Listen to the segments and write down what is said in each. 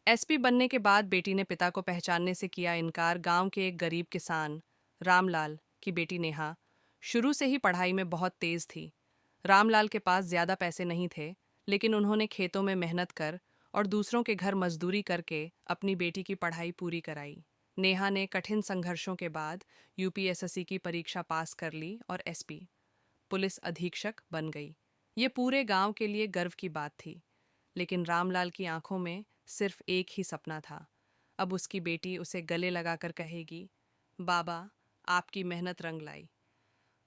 SP बनने के बाद बेटी ने पिता को पहचानने से किया इनकार। गांव के एक गरीब किसान रामलाल की बेटी नेहा शुरू से ही पढ़ाई में बहुत तेज थी। रामलाल के पास ज्यादा पैसे नहीं थे, लेकिन उन्होंने खेतों में मेहनत कर और दूसरों के घर मजदूरी करके अपनी बेटी की पढ़ाई पूरी कराई। नेहा ने कठिन संघर्षों के बाद यूपीएसएससी की परीक्षा पास कर ली और एसपी पुलिस अधीक्षक बन गई। ये पूरे गांव के लिए गर्व की बात थी। लेकिन रामलाल की आंखों में सिर्फ एक ही सपना था। अब उसकी बेटी उसे गले लगाकर कहेगी, बाबा, आपकी मेहनत रंग लाई।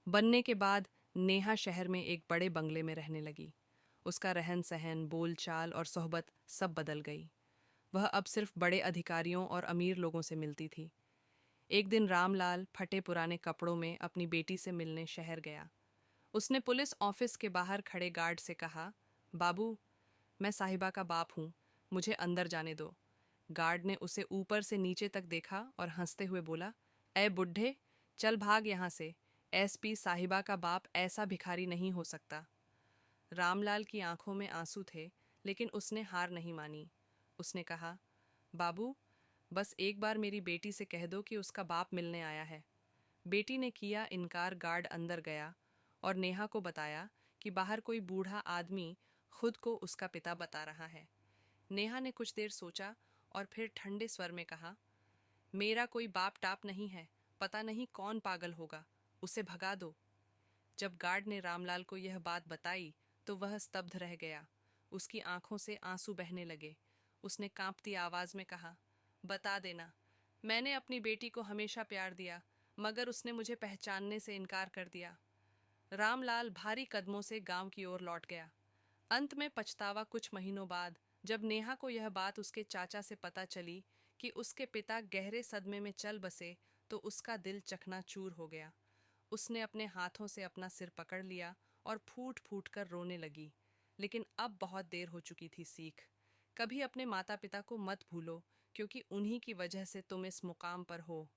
बनने के बाद नेहा शहर में एक बड़े बंगले में रहने लगी। उसका रहन सहन, बोलचाल और सोहबत सब बदल गई। वह अब सिर्फ बड़े अधिकारियों और अमीर लोगों से मिलती थी। एक दिन रामलाल फटे पुराने कपड़ों में अपनी बेटी से मिलने शहर गया। उसने पुलिस ऑफिस के बाहर खड़े गार्ड से कहा, बाबू, मैं साहिबा का बाप हूँ, मुझे अंदर जाने दो। गार्ड ने उसे ऊपर से नीचे तक देखा और हंसते हुए बोला, ए बुढ़े, चल भाग यहाँ से। एसपी साहिबा का बाप ऐसा भिखारी नहीं हो सकता। रामलाल की आंखों में आंसू थे, लेकिन उसने हार नहीं मानी। उसने कहा, बाबू, बस एक बार मेरी बेटी से कह दो कि उसका बाप मिलने आया है। बेटी ने किया इनकार। गार्ड अंदर गया और नेहा को बताया कि बाहर कोई बूढ़ा आदमी खुद को उसका पिता बता रहा है। नेहा ने कुछ देर सोचा और फिर ठंडे स्वर में कहा, मेरा कोई बाप टाप नहीं है, पता नहीं कौन पागल होगा, उसे भगा दो। जब गार्ड ने रामलाल को यह बात बताई तो वह स्तब्ध रह गया। उसकी आंखों से आंसू बहने लगे। उसने कांपती आवाज में कहा, बता देना, मैंने अपनी बेटी को हमेशा प्यार दिया, मगर उसने मुझे पहचानने से इनकार कर दिया। रामलाल भारी कदमों से गांव की ओर लौट गया। अंत में पछतावा। कुछ महीनों बाद जब नेहा को यह बात उसके चाचा से पता चली कि उसके पिता गहरे सदमे में चल बसे, तो उसका दिल चकनाचूर हो गया। उसने अपने हाथों से अपना सिर पकड़ लिया और फूट फूट कर रोने लगी। लेकिन अब बहुत देर हो चुकी थी। सीख, कभी अपने माता पिता को मत भूलो, क्योंकि उन्हीं की वजह से तुम इस मुकाम पर हो।